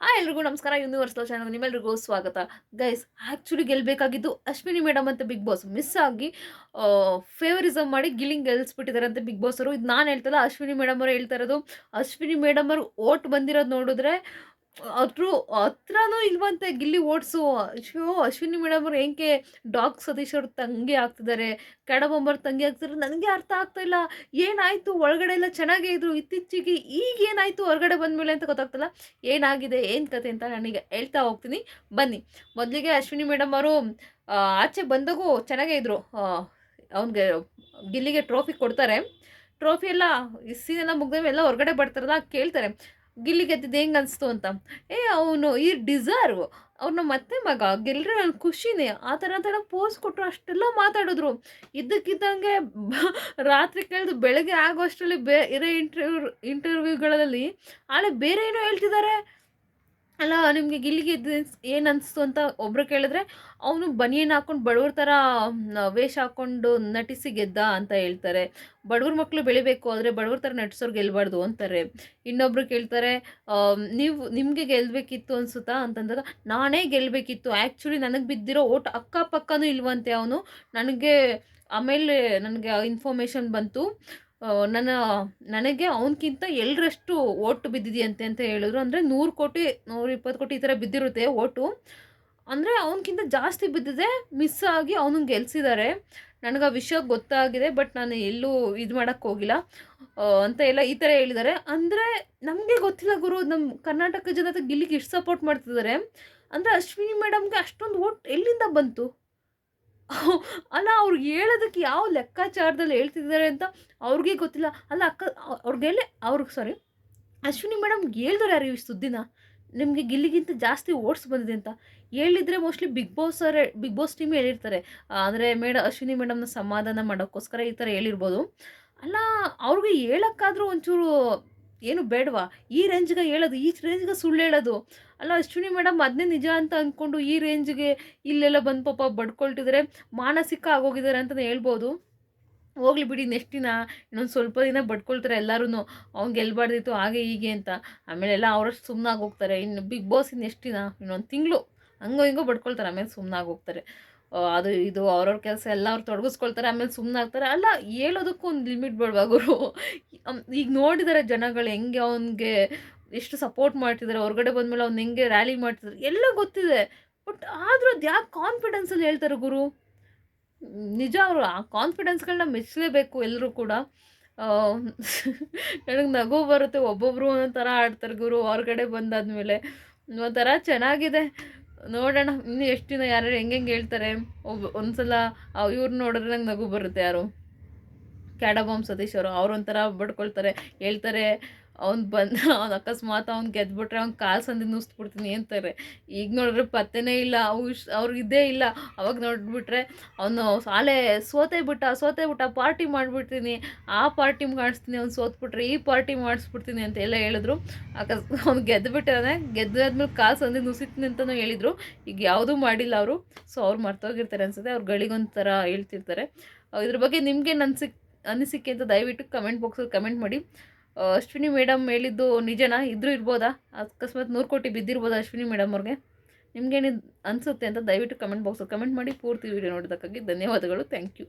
ಎಲ್ರಿಗೂ ನಮಸ್ಕಾರ. Universal channel ನಿಮ್ಮೆಲ್ರಿಗೂ ಸ್ವಾಗತ. ಗೈಸ್, ಆ್ಯಕ್ಚುಲಿ ಗೆಲ್ಲಬೇಕಾಗಿದ್ದು ಅಶ್ವಿನಿ ಮೇಡಮ್ ಅಂತ ಬಿಗ್ ಬಾಸ್ ಮಿಸ್ ಆಗಿ ಫೇವರಿಸಮ್ ಮಾಡಿ ಗಿಲ್ಲಿಂಗ್ ಗೆಲ್ಲಿಸ್ಬಿಟ್ಟಿದ್ದಾರೆ ಅಂತ ಬಿಗ್ ಬಾಸ್ ಅವರು. ಇದು ನಾನು ಹೇಳ್ತಲ್ಲ, ಅಶ್ವಿನಿ ಮೇಡಮ್ ಅವರು ಹೇಳ್ತಾ ಇರೋದು. ಅಶ್ವಿನಿ ಮೇಡಮ್ ಅವರು ಓಟ್ ಬಂದಿರೋದು ನೋಡಿದ್ರೆ ಅದ್ರ ಹತ್ರನೂ ಇಲ್ವಂತೆ ಗಿಲ್ಲಿ ಓಟ್ಸು. ಅಯ್ಯೋ, ಅಶ್ವಿನಿ ಮೇಡಮ್ ಅವ್ರು ಹೆಂಗೆ ಡಾಗ್ ಸತೀಶ್ ಅವ್ರ ತಂಗಿ ಆಗ್ತಿದ್ದಾರೆ, ಕೆಡಬೊಂಬರ್ ತಂಗಿ ಆಗ್ತಿದ್ದಾರೆ, ನನಗೆ ಅರ್ಥ ಆಗ್ತಾ ಇಲ್ಲ. ಏನಾಯಿತು? ಒಳಗಡೆ ಎಲ್ಲ ಚೆನ್ನಾಗೇ ಇದ್ರು, ಇತ್ತೀಚೆಗೆ ಈಗ ಏನಾಯಿತು ಹೊರಗಡೆ ಬಂದಮೇಲೆ ಅಂತ ಗೊತ್ತಾಗ್ತಿಲ್ಲ. ಏನಾಗಿದೆ, ಏನು ಕತೆ ಅಂತ ನನಗೆ ಹೇಳ್ತಾ ಹೋಗ್ತೀನಿ, ಬನ್ನಿ. ಮೊದಲಿಗೆ ಅಶ್ವಿನಿ ಮೇಡಮ್ ಅವರು ಆಚೆ ಬಂದಾಗೂ ಚೆನ್ನಾಗೇ ಇದ್ರು. ಅವ್ನಿಗೆ ಗಿಲ್ಲಿಗೆ ಟ್ರೋಫಿ ಕೊಡ್ತಾರೆ. ಟ್ರೋಫಿ ಎಲ್ಲ ಸೀನ್ ಎಲ್ಲ ಮುಗ್ದ ಎಲ್ಲ ಹೊರಗಡೆ ಬರ್ತಾರಲ್ಲ, ಕೇಳ್ತಾರೆ ಗಿಲ್ಲಿ ಗೆದ್ದಿದ್ದು ಹೆಂಗೆ ಅನಿಸ್ತು ಅಂತ. ಅವನು ಈ ಡಿಸರ್ವ್, ಅವ್ರನ್ನ ಮತ್ತೆ ಮಗ ಗೆಲ್ಲರೆ ನನ್ನ ಖುಷಿನೇ, ಆ ಥರ ಅಂತೆಲ್ಲ ಪೋಸ್ ಕೊಟ್ಟರು, ಅಷ್ಟೆಲ್ಲ ಮಾತಾಡಿದ್ರು. ಇದ್ದಕ್ಕಿದ್ದಂಗೆ ರಾತ್ರಿ ಕೇಳಿದು ಬೆಳಗ್ಗೆ ಆಗೋಷ್ಟರಲ್ಲಿ ಬೇರೆ ಇಂಟರ್ವ್ಯೂಗಳಲ್ಲಿ ಆಳೆ ಬೇರೆ ಏನೋ ಹೇಳ್ತಿದ್ದಾರೆ. ಅಲ್ಲ, ನಿಮಗೆ ಗಿಲ್ಲಿಗೆ ಏನು ಅನಿಸ್ತು ಅಂತ ಒಬ್ಬರು ಕೇಳಿದ್ರೆ, ಅವನು ಬನಿಯನ್ ಹಾಕ್ಕೊಂಡು ಬಡವ್ರ ಥರ ವೇಷ ಹಾಕ್ಕೊಂಡು ನಟಿಸಿ ಗೆದ್ದ ಅಂತ ಹೇಳ್ತಾರೆ. ಬಡವ್ರ ಮಕ್ಕಳು ಬೆಳಿಬೇಕು, ಆದರೆ ಬಡವ್ರ ಥರ ನಟಿಸೋರು ಗೆಲ್ಲಬಾರ್ದು ಅಂತಾರೆ. ಇನ್ನೊಬ್ರು ಕೇಳ್ತಾರೆ, ನಿಮಗೆ ಗೆಲ್ಲಬೇಕಿತ್ತು ಅನಿಸುತ್ತಾ ಅಂತಂದಾಗ, ನಾನೇ ಗೆಲ್ಲಬೇಕಿತ್ತು, ಆ್ಯಕ್ಚುಲಿ ನನಗೆ ಬಿದ್ದಿರೋ ಓಟ್ ಅಕ್ಕಪಕ್ಕನೂ ಇಲ್ವಂತೆ ಅವನು. ಆಮೇಲೆ ನನಗೆ ಇನ್ಫಾರ್ಮೇಷನ್ ಬಂತು, ನನಗೆ ಅವನಕ್ಕಿಂತ ಎಲ್ಲರಷ್ಟು ಓಟು ಬಿದ್ದಿದೆಯಂತೆ ಅಂತ ಹೇಳಿದ್ರು. ಅಂದರೆ 100 ಕೋಟಿ 120 ಕೋಟಿ ಈ ಥರ ಬಿದ್ದಿರುತ್ತೆ ಓಟು. ಅಂದರೆ ಅವನಕ್ಕಿಂತ ಜಾಸ್ತಿ ಬಿದ್ದಿದೆ, ಮಿಸ್ ಆಗಿ ಅವನನ್ನ ಗೆಲ್ಸಿದ್ದಾರೆ. ನನಗೆ ಆ ವಿಷಯ ಗೊತ್ತಾಗಿದೆ, ಬಟ್ ನಾನು ಎಲ್ಲೂ ಇದು ಮಾಡೋಕ್ಕೆ ಹೋಗಿಲ್ಲ ಅಂತ ಎಲ್ಲ ಈ ಥರ ಹೇಳಿದ್ದಾರೆ. ಅಂದರೆ ನಮಗೆ ಗೊತ್ತಿಲ್ಲ ಗುರು, ನಮ್ಮ ಕರ್ನಾಟಕ ಜನತೆ ಗಿಲ್ಲಿಗೆ ಇಷ್ಟು ಸಪೋರ್ಟ್ ಮಾಡ್ತಿದ್ದಾರೆ ಅಂದರೆ ಅಶ್ವಿನಿ ಮೇಡಮ್ಗೆ ಅಷ್ಟೊಂದು ಓಟ್ ಎಲ್ಲಿಂದ ಬಂತು? ಅಲ್ಲ, ಅವ್ರಿಗೆ ಹೇಳೋದಕ್ಕೆ ಯಾವ ಲೆಕ್ಕಾಚಾರದಲ್ಲಿ ಹೇಳ್ತಿದ್ದಾರೆ ಅಂತ ಅವ್ರಿಗೆ ಗೊತ್ತಿಲ್ಲ. ಅಲ್ಲ ಅವ್ರಿಗೆ ಅಶ್ವಿನಿ ಮೇಡಮ್ ಹೇಳ್ದವ್ರು ಯಾರು ಈ ಸುದ್ದಿನ? ನಿಮಗೆ ಗಿಲ್ಲಿಗಿಂತ ಜಾಸ್ತಿ ಓಟ್ಸ್ ಬಂದಿದೆ ಅಂತ ಹೇಳಿದ್ರೆ ಮೋಸ್ಟ್ಲಿ ಬಿಗ್ ಬಾಸ್ ಟೀಮ್ ಹೇಳಿರ್ತಾರೆ. ಅಂದರೆ ಅಶ್ವಿನಿ ಮೇಡಮ್ನ ಸಮಾಧಾನ ಮಾಡೋಕ್ಕೋಸ್ಕರ ಈ ಥರ ಹೇಳಿರ್ಬೋದು. ಅಲ್ಲ, ಅವ್ರಿಗೆ ಹೇಳೋಕ್ಕಾದ್ರೂ ಒಂಚೂರು ಏನು ಬೇಡವಾ? ಈ ರೇಂಜ್ಗೆ ಸುಳ್ಳು ಹೇಳೋದು. ಅಲ್ಲ, ಅಶ್ವಿನಿ ಮೇಡಮ್ ಅದನ್ನೇ ನಿಜ ಅಂತ ಅಂದ್ಕೊಂಡು ಈ ರೇಂಜ್ಗೆ ಇಲ್ಲೆಲ್ಲ ಬಂದು ಪಾಪ ಬಡ್ಕೊಳ್ತಿದ್ದಾರೆ, ಮಾನಸಿಕ ಆಗೋಗಿದ್ದಾರೆ ಅಂತಲೇ ಹೇಳ್ಬೋದು. ಹೋಗ್ಲಿ ಬಿಡಿ, ನೆಕ್ಸ್ಟ್ ದಿನ ಇನ್ನೊಂದು ಸ್ವಲ್ಪ ದಿನ ಬಡ್ಕೊಳ್ತಾರೆ ಎಲ್ಲರೂ, ಅವ್ನು ಗೆಲ್ಲಬಾರ್ದಿತ್ತು ಹಾಗೆ ಹೀಗೆ ಅಂತ. ಆಮೇಲೆಲ್ಲ ಅವರಷ್ಟು ಸುಮ್ಮನಾಗಿ ಹೋಗ್ತಾರೆ. ಇನ್ನು ಬಿಗ್ ಬಾಸ್ ನೆಕ್ಸ್ಟ್ ದಿನ ಇನ್ನೊಂದು ತಿಂಗಳು ಹಂಗೋ ಹಿಂಗೋ ಬಡ್ಕೊಳ್ತಾರೆ, ಆಮೇಲೆ ಸುಮ್ಮನಾಗಿ ಹೋಗ್ತಾರೆ. ಅದು ಇದು ಅವ್ರವ್ರ ಕೆಲಸ ಎಲ್ಲ ಅವ್ರು ತೊಡಗಿಸ್ಕೊಳ್ತಾರೆ, ಆಮೇಲೆ ಸುಮ್ಮನಾಗ್ತಾರೆ. ಅಲ್ಲ, ಹೇಳೋದಕ್ಕೂ ಒಂದು ಲಿಮಿಟ್ ಬೇಡವಾ ಗುರು? ಈಗ ನೋಡಿದ್ದಾರೆ ಜನಗಳು ಹೆಂಗೆ ಅವನಿಗೆ ಎಷ್ಟು ಸಪೋರ್ಟ್ ಮಾಡ್ತಿದ್ದಾರೆ, ಹೊರಗಡೆ ಬಂದಮೇಲೆ ಅವ್ನು ಹೆಂಗೆ ರ್ಯಾಲಿ ಮಾಡ್ತಿದ್ದಾರೆ ಎಲ್ಲ ಗೊತ್ತಿದೆ. ಬಟ್ ಆದರೂ ಅದು ಯಾಕೆ ಕಾನ್ಫಿಡೆನ್ಸಲ್ಲಿ ಹೇಳ್ತಾರೆ ಗುರು? ನಿಜ, ಅವರು ಆ ಕಾನ್ಫಿಡೆನ್ಸ್ಗಳನ್ನ ಮೆಚ್ಚಲೇಬೇಕು ಎಲ್ಲರೂ ಕೂಡ. ನನಗೆ ನಗು ಬರುತ್ತೆ. ಒಬ್ಬೊಬ್ಬರು ಒಂದೊಂದು ಥರ ಆಡ್ತಾರೆ ಗುರು ಹೊರಗಡೆ ಬಂದಾದಮೇಲೆ. ಒಂಥರ ಚೆನ್ನಾಗಿದೆ. ನೋಡೋಣ ಇನ್ನು ಎಷ್ಟು ದಿನ ಯಾರ್ಯಾರು ಹೆಂಗೆ ಹೇಳ್ತಾರೆ. ಒಂದ್ಸಲ ಇವ್ರು ನೋಡಿದ್ರೆ ನಂಗೆ ನಗು ಬರುತ್ತೆ. ಯಾರು ಕ್ಯಾಡಬಾಂಬ್ ಸತೀಶ್ ಅವರು ಒಂಥರ ಬಡ್ಕೊಳ್ತಾರೆ, ಹೇಳ್ತಾರೆ ಅವ್ನು ಅಕಸ್ಮಾತ್ ಅವ್ನು ಗೆದ್ಬಿಟ್ರೆ ಅವ್ನು ಕಾಲು ಸಂದಿ ನುಸ್ಬಿಡ್ತೀನಿ ಅಂತಾರೆ. ಈಗ ನೋಡಿದ್ರೆ ಪತ್ತೆನೇ ಇಲ್ಲ, ಅವ್ರಿಗಿದ್ದೇ ಇಲ್ಲ. ಅವಾಗ ನೋಡಿಬಿಟ್ರೆ ಅವನು ಸೋತೇ ಬಿಟ್ಟ, ಪಾರ್ಟಿ ಮಾಡಿಬಿಡ್ತೀನಿ, ಆ ಪಾರ್ಟಿ ಮಾಡಿಸ್ತೀನಿ, ಅವ್ನು ಸೋತ್ಬಿಟ್ರೆ ಈ ಪಾರ್ಟಿ ಮಾಡಿಸ್ಬಿಡ್ತೀನಿ ಅಂತ ಎಲ್ಲ ಹೇಳಿದ್ರು. ಅವ್ನು ಗೆದ್ದುಬಿಟ್ಟಿದ್ದಾನೆ, ಗೆದ್ದಾದ್ಮೇಲೆ ಕಾಲು ಸಂದಿ ನುಸಿತೀನಿ ಅಂತಲೂ ಹೇಳಿದರು. ಈಗ ಯಾವುದೂ ಮಾಡಿಲ್ಲ ಅವರು. ಸೊ ಅವ್ರು ಮರ್ತೋಗಿರ್ತಾರೆ ಅನ್ಸುತ್ತೆ, ಅವ್ರ ಗಳಿಗೊಂಥರ ಹೇಳ್ತಿರ್ತಾರೆ. ಇದ್ರ ಬಗ್ಗೆ ನಿಮ್ಗೇನು ಅನಿಸಿಕೆ ಅಂತ ದಯವಿಟ್ಟು ಕಮೆಂಟ್ ಬಾಕ್ಸಲ್ಲಿ ಕಮೆಂಟ್ ಮಾಡಿ. ಅಶ್ವಿನಿ ಮೇಡಮ್ ಹೇಳಿದ್ದು ನಿಜನಾ? ಇರ್ಬೋದಾ? ಅಕಸ್ಮಾತ್ 100 ಕೋಟಿ ಬಿದ್ದಿರ್ಬೋದಾ ಅಶ್ವಿನಿ ಮೇಡಮ್ ಅವ್ರಿಗೆ? ನಿಮ್ಗೇನು ಅನಿಸುತ್ತೆ ಅಂತ ದಯವಿಟ್ಟು ಕಮೆಂಟ್ ಬಾಕ್ಸಲ್ಲಿ ಕಮೆಂಟ್ ಮಾಡಿ. ಪೂರ್ತಿ ವೀಡಿಯೋ ನೋಡೋದಕ್ಕಾಗಿ ಧನ್ಯವಾದಗಳು. Thank you.